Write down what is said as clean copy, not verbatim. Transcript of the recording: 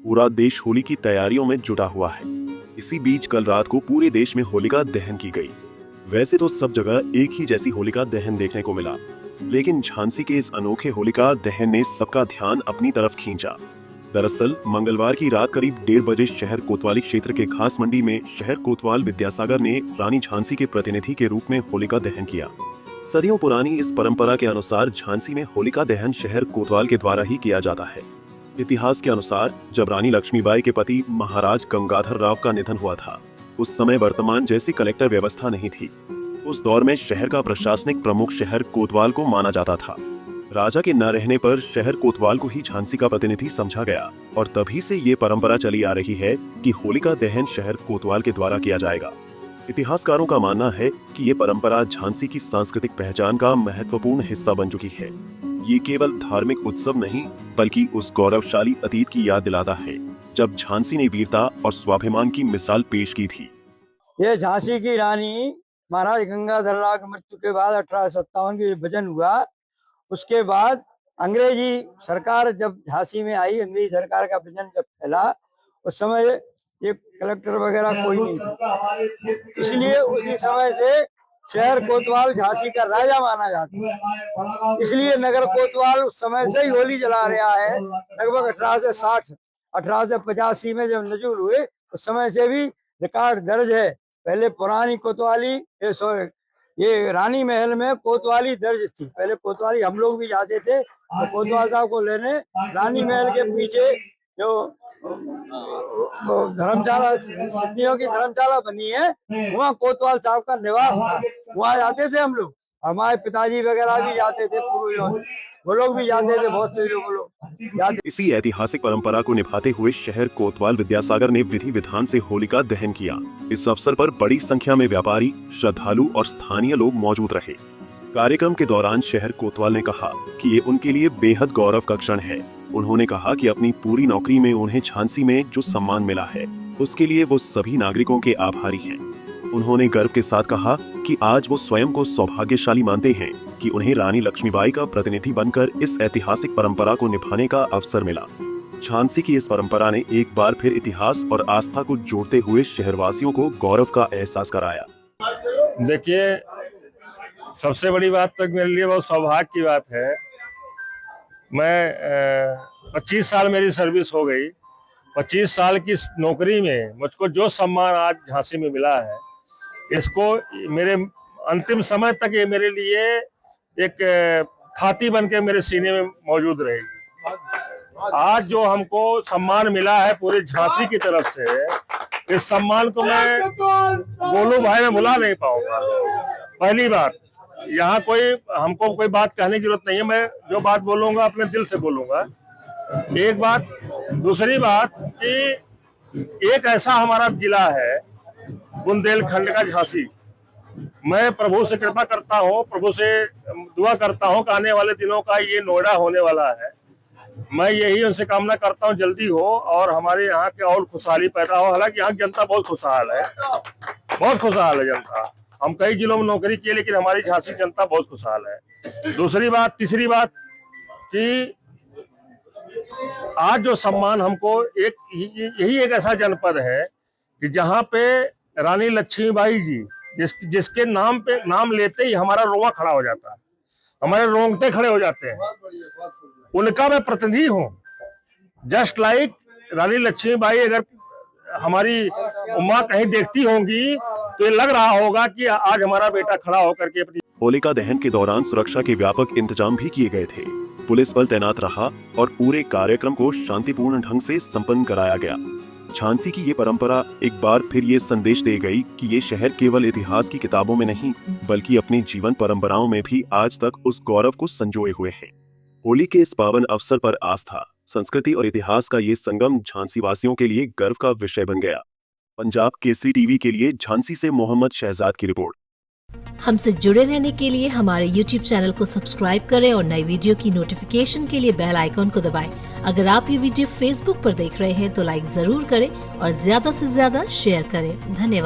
पूरा देश होली की तैयारियों में जुटा हुआ है। इसी बीच कल रात को पूरे देश में होलिका दहन की गई। वैसे तो सब जगह एक ही जैसी होलिका दहन देखने को मिला, लेकिन झांसी के इस अनोखे होलिका दहन ने सबका ध्यान अपनी तरफ खींचा। दरअसल मंगलवार की रात करीब 1:30 बजे शहर कोतवाली क्षेत्र के घास मंडी में शहर कोतवाल विद्यासागर ने रानी झांसी के प्रतिनिधि के रूप में होलिका दहन किया। सदियों पुरानी इस परंपरा के अनुसार झांसी में होलिका दहन शहर कोतवाल के द्वारा ही किया जाता है। इतिहास के अनुसार जब रानी लक्ष्मीबाई के पति महाराज गंगाधर राव का निधन हुआ था, उस समय वर्तमान जैसी कलेक्टर व्यवस्था नहीं थी। उस दौर में शहर का प्रशासनिक प्रमुख शहर कोतवाल को माना जाता था। राजा के न रहने पर शहर कोतवाल को ही झांसी का प्रतिनिधि समझा गया और तभी से ये परंपरा चली आ रही है कि होलिका दहन शहर कोतवाल के द्वारा किया जाएगा। इतिहासकारों का मानना है कि ये परंपरा झांसी की सांस्कृतिक पहचान का महत्वपूर्ण हिस्सा बन चुकी है। ये केवल धार्मिक उत्सव नहीं बल्कि उस गौरवशाली अतीत की याद दिलाता है जब झांसी ने वीरता और स्वाभिमान की मिसाल पेश की थी। ये झांसी की रानी महाराज गंगाधर राव की मृत्यु के बाद 1857 की विभाजन हुआ। उसके बाद अंग्रेजी सरकार जब झांसी में आई, अंग्रेजी सरकार का विजन जब फैला, उस समय ये कलेक्टर वगैरह कोई नहीं था, इसलिए उसी समय से शहर कोतवाल झांसी का राजा माना जाता है। इसलिए नगर कोतवाल उस समय से ही होली जला रहा है। लगभग 1860 1885 में जब नजूल हुए उस समय से भी रिकॉर्ड दर्ज है। पहले पुरानी कोतवाली ये रानी महल में कोतवाली दर्ज थी। पहले कोतवाली हम लोग भी जाते थे तो कोतवाल साहब को लेने रानी महल के पीछे जो धर्मशाला सिद्धियों की धर्मशाला बनी है, वहाँ कोतवाल साहब का निवास था। वहाँ जाते थे हम लोग, हमारे पिताजी वगैरह भी जाते थे, पूर्वजों वो लोग भी जाते थे, बहुत से लोग जाते। इसी ऐतिहासिक परंपरा को निभाते हुए शहर कोतवाल विद्यासागर ने विधि विधान से होलिका दहन किया। इस अवसर पर बड़ी संख्या में व्यापारी, श्रद्धालु और स्थानीय लोग मौजूद रहे। कार्यक्रम के दौरान शहर कोतवाल ने कहा कि ये उनके लिए बेहद गौरव का क्षण है। उन्होंने कहा कि अपनी पूरी नौकरी में उन्हें झांसी में जो सम्मान मिला है उसके लिए वो सभी नागरिकों के आभारी हैं। उन्होंने गर्व के साथ कहा कि आज वो स्वयं को सौभाग्यशाली मानते हैं कि उन्हें रानी लक्ष्मीबाई का प्रतिनिधि बनकर इस ऐतिहासिक परंपरा को निभाने का अवसर मिला। झांसी की इस परंपरा ने एक बार फिर इतिहास और आस्था को जोड़ते हुए शहरवासियों को गौरव का एहसास कराया। देखिए, सबसे बड़ी बात तो मेरे लिए बहुत सौभाग्य की बात है। मैं 25 साल मेरी सर्विस हो गई। 25 साल की नौकरी में मुझको जो सम्मान आज झांसी में मिला है, इसको मेरे अंतिम समय तक ये मेरे लिए एक थाती बन के मेरे सीने में मौजूद रहेगी। आज जो हमको सम्मान मिला है पूरे झांसी की तरफ से, इस सम्मान को मैं गोलू भाई में भुला नहीं पाऊंगा। पहली बात, यहाँ हमको कोई बात कहने की जरूरत नहीं है। मैं जो बात बोलूंगा अपने दिल से बोलूंगा। एक बात। दूसरी बात कि एक ऐसा हमारा जिला है बुंदेलखंड का झांसी। मैं प्रभु से कृपा करता हूँ, प्रभु से दुआ करता हूँ कि आने वाले दिनों का ये नोएडा होने वाला है। मैं यही उनसे कामना करता हूँ जल्दी हो और हमारे यहाँ के और खुशहाली पैदा हो। हालांकि यहाँ की जनता बहुत खुशहाल है, बहुत खुशहाल है जनता। हम कई जिलों में नौकरी किए लेकिन हमारी झांसी जनता बहुत खुशहाल है। दूसरी बात, तीसरी बात कि आज जो सम्मान हमको यही एक ऐसा जनपद है कि जहाँ पे रानी लक्ष्मीबाई जी जिसके नाम लेते ही हमारा रोआ खड़ा हो जाता है, हमारे रोंगटे खड़े हो जाते हैं। उनका मैं प्रतिनिधि हूँ। जस्ट लाइक रानी लक्ष्मीबाई अगर हमारी उम्मा कहीं देखती होंगी तो ये लग रहा होगा कि आज हमारा बेटा खड़ा होकर के अपनी। होलिका दहन के दौरान सुरक्षा के व्यापक इंतजाम भी किए गए थे। पुलिस बल तैनात रहा और पूरे कार्यक्रम को शांतिपूर्ण ढंग से संपन्न कराया गया। झांसी की ये परंपरा एक बार फिर ये संदेश दे गई कि ये शहर केवल इतिहास की किताबों में नहीं बल्कि अपनी जीवन परंपराओं में भी आज तक उस गौरव को संजोए हुए है। होली के इस पावन अवसर पर आस्था, संस्कृति और इतिहास का ये संगम झांसी वासियों के लिए गर्व का विषय बन गया। पंजाब केसरी टीवी के लिए झांसी से मोहम्मद शहजाद की रिपोर्ट। हमसे जुड़े रहने के लिए हमारे YouTube चैनल को सब्सक्राइब करें और नई वीडियो की नोटिफिकेशन के लिए बेल आइकॉन को दबाएं। अगर आप ये वीडियो Facebook पर देख रहे हैं तो लाइक जरूर करें और ज्यादा से ज्यादा शेयर करें। धन्यवाद।